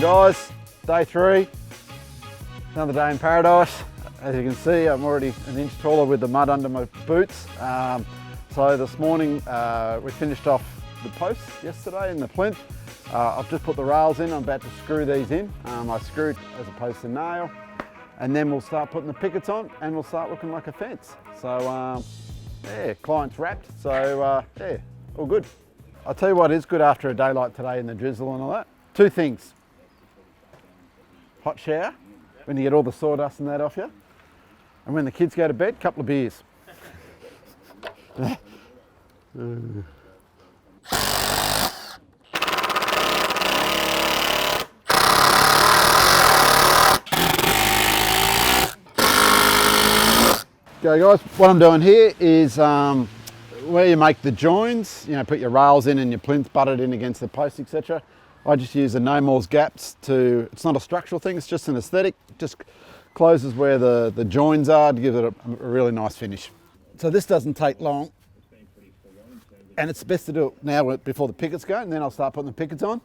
guys, day 3, another day in paradise. As you can see, I'm already an inch taller with the mud under my boots. So this morning we finished off the posts yesterday in the plinth. I've just put the rails in, I'm about to screw these in. I screwed as opposed to nail, and then we'll start putting the pickets on and we'll start looking like a fence. So yeah, client's wrapped, so yeah, all good. I'll tell you what is good after a day like today in the drizzle and all that. 2 things. Hot shower, when you get all the sawdust and that off you. And when the kids go to bed, a couple of beers. Okay guys, what I'm doing here is where you make the joins, you know, put your rails in and your plinth butted in against the post, etc. I just use the no more's gaps to, it's not a structural thing, it's just an aesthetic, just closes where the joins are to give it a really nice finish. So this doesn't take long, and it's best to do it now before the pickets go, and then I'll start putting the pickets on.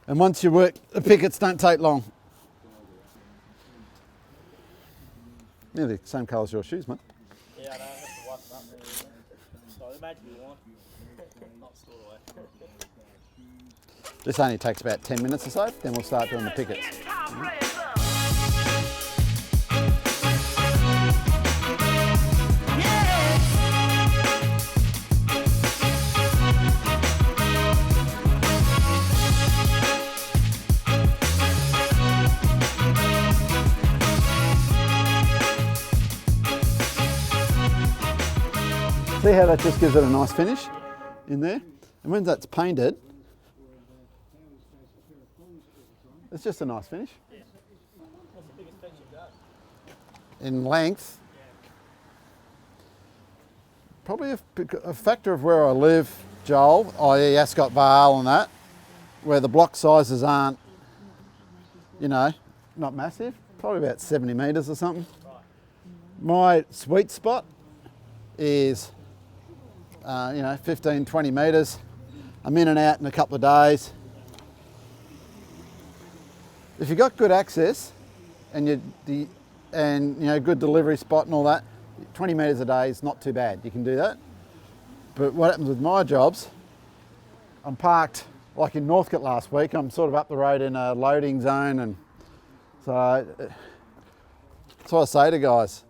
And once you work, the pickets don't take long. Nearly the same colour as your shoes, mate. Yeah, I know, I have to wipe them up there. So imagine you want, not stored away. This only takes about 10 minutes or so, then we'll start doing the pickets. See how that just gives it a nice finish in there? And when that's painted, it's just a nice finish. What's the biggest fence you've got? In length, probably a factor of where I live, Joel, i.e. Ascot Vale and that, where the block sizes aren't, you know, not massive, probably about 70 metres or something. My sweet spot is you know, 15, 20 metres. I'm in and out in a couple of days. If you've got good access and you know, good delivery spot and all that, 20 metres a day is not too bad. You can do that. But what happens with my jobs, I'm parked like in Northcote last week. I'm sort of up the road in a loading zone, and so that's what I say to guys.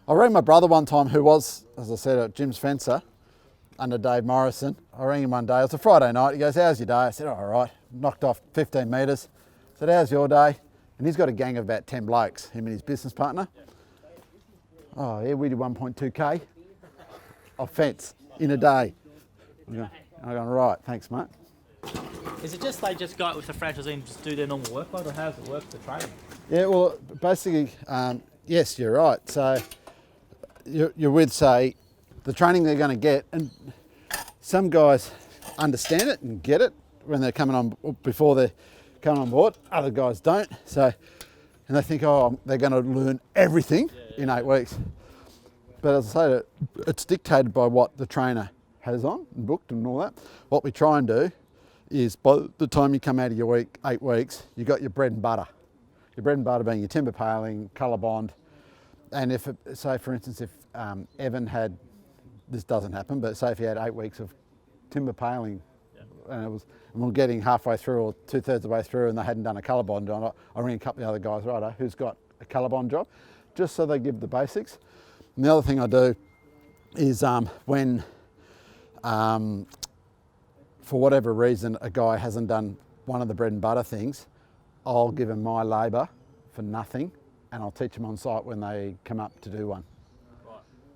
I rang my brother one time, who was, as I said, a Jim's fencer under Dave Morrison. I rang him one day, it was a Friday night. He goes, "How's your day?" I said, "All right." Knocked off 15 metres. I said, "How's your day?" And he's got a gang of about 10 blokes, him and his business partner. "Oh yeah, we did 1.2k of fence in a day." I'm going, "Right, thanks mate." Is it just they just go out with the franchisee and just do their normal workload, or how does it work for training? Yeah, well, basically, yes, you're right. So you're with, say, the training they're going to get, and some guys understand it and get it when they're coming on, before they're coming on board. Other guys don't. So, and they think, oh, they're going to learn everything in 8 weeks. But as I say, it's dictated by what the trainer has on and booked and all that. What we try and do is, by the time you come out of your week, 8 weeks, you got your bread and butter. Your bread and butter being your timber paling, colour bond. And if, say for instance, if Evan had, this doesn't happen, but say if he had 8 weeks of timber paling, and we're getting halfway through or 2/3 of the way through, and they hadn't done a colour bond on it, I ring a couple of the other guys, right, who's got a colour bond job, just so they give the basics. And the other thing I do is when, for whatever reason, a guy hasn't done one of the bread and butter things, I'll give him my labour for nothing, and I'll teach them on site when they come up to do one,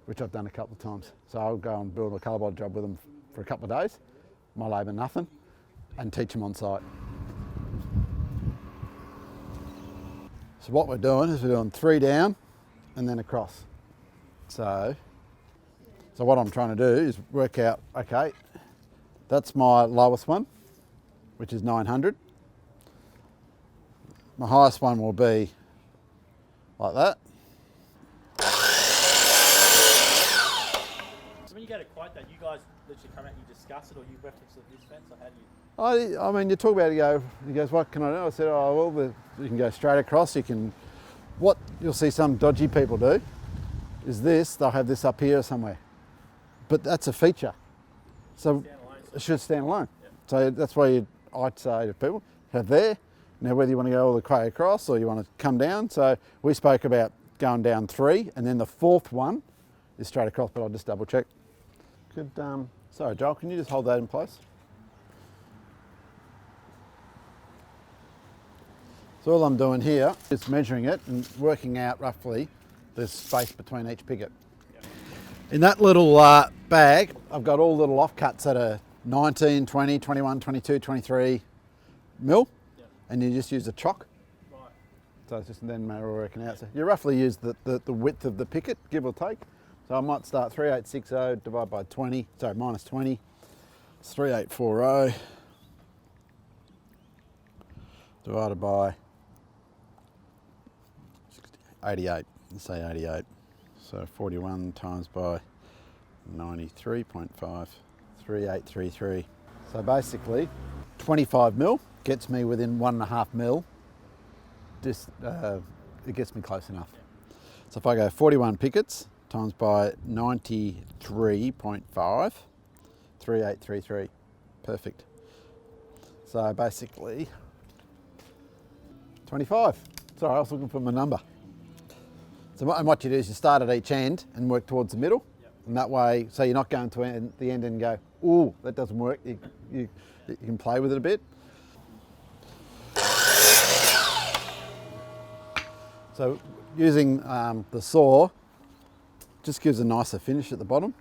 which I've done a couple of times. So I'll go and build a colour bond job with them for a couple of days, my labour nothing, and teach them on site. So what we're doing is we're doing 3 down and then across. So what I'm trying to do is work out, okay, that's my lowest one, which is 900. My highest one will be like that. when you go to quote that, you guys literally come out and you discuss it, or you reference this fence, or how do you? I mean, you talk about it, he goes, what can I do? I said, oh, well, you can go straight across. What you'll see some dodgy people do is this, they'll have this up here somewhere. But that's a feature. So it should stand alone. Yep. So that's why I'd say to people, have there. Now whether you want to go all the way across or you want to come down. So we spoke about going down 3 and then the 4th one is straight across, but I'll just double check. Sorry Joel, can you just hold that in place? So all I'm doing here is measuring it and working out roughly the space between each picket. Yep. In that little bag, I've got all little offcuts that are 19, 20, 21, 22, 23 mil, yep. And you just use a chock. Right. So it's just then a matter of working out. So you roughly use the width of the picket, give or take. So I might start 3860 divided by 20, sorry, minus 20, it's 3840 divided by 88, let's say 88. So 41 times by 93.5, 3833. So basically 25 mil gets me within 1.5 mil. Just, it gets me close enough. So if I go 41 pickets times by 93.5, 3833, perfect. So basically 25. Sorry, I was looking for my number. So what you do is you start at each end and work towards the middle. Yep. And that way, so you're not going to the end and go, ooh, that doesn't work. You can play with it a bit. So using the saw just gives a nicer finish at the bottom.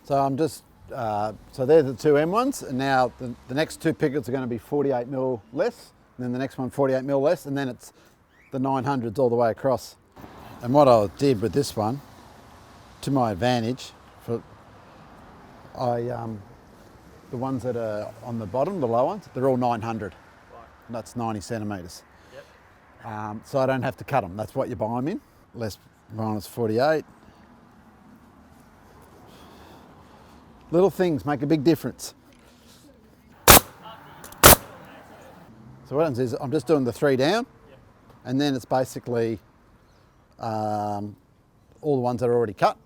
So I'm just, so they're the 2 M ones, and now the next 2 pickets are going to be 48 mil less, and then the next one 48 mil less, and then it's the 900s all the way across. And what I did with this one, to my advantage, the ones that are on the bottom, the low ones, they're all 900. Right. And that's 90 centimetres. Yep. So I don't have to cut them. That's what you buy them in. Less minus 48. Little things make a big difference. So what happens is I'm just doing the 3 down, yep. And then it's basically all the ones that are already cut.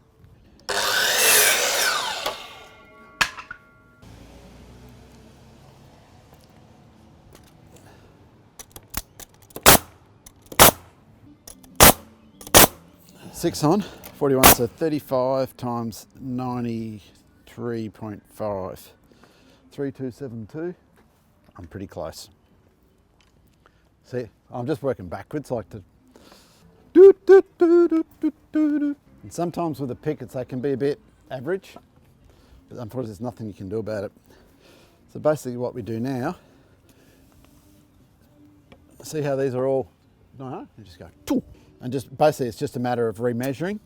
Six on, 41, so 35 times 93.5, 3272. I'm pretty close. See, I'm just working backwards, like to do, do, do, do, do, do, do. And sometimes with the pickets they can be a bit average, but unfortunately there's nothing you can do about it. So basically what we do now, see how these are all, no, you just go, Too. And just basically it's just a matter of remeasuring.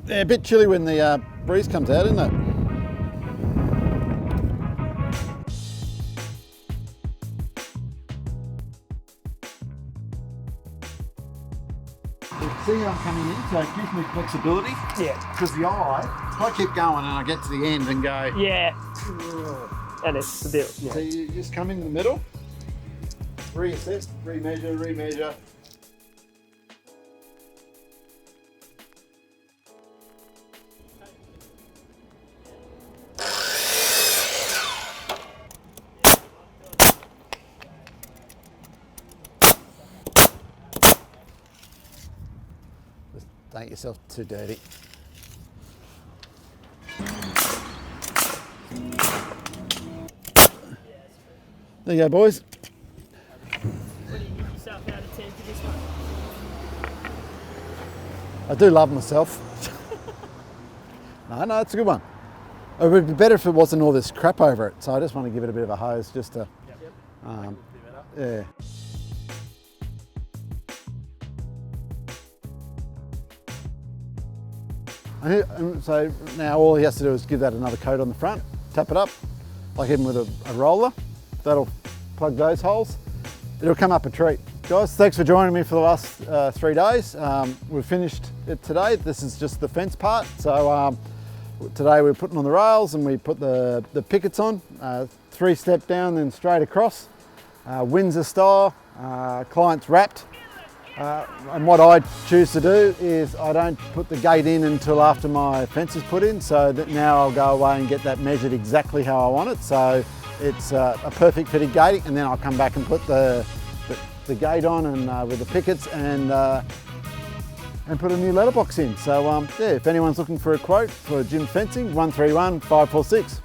Yeah, a bit chilly when the breeze comes out, isn't it? See how I'm coming in, so it gives me flexibility. Yeah. Because the eye, if I keep going and I get to the end and go... Yeah. And it's the deal. Yeah. So you just come in the middle, reassess, remeasure, remeasure. Don't get yourself too dirty. There you go, boys. What do you give yourself out of 10 for this one? I do love myself. No, it's a good one. It would be better if it wasn't all this crap over it, so I just want to give it a bit of a hose just to, yeah. And so now all he has to do is give that another coat on the front, tap it up, like even with a roller. That'll plug those holes. It'll come up a treat. Guys, thanks for joining me for the last 3 days. We've finished it today. This is just the fence part. So today we're putting on the rails and we put the pickets on, 3-step down, then straight across, Windsor style, client's wrapped. And what I choose to do is I don't put the gate in until after my fence is put in, so that now I'll go away and get that measured exactly how I want it. So it's a perfect fitted gating, and then I'll come back and put the gate on and with the pickets and put a new letterbox in. So yeah, if anyone's looking for a quote for gym fencing, 131 546.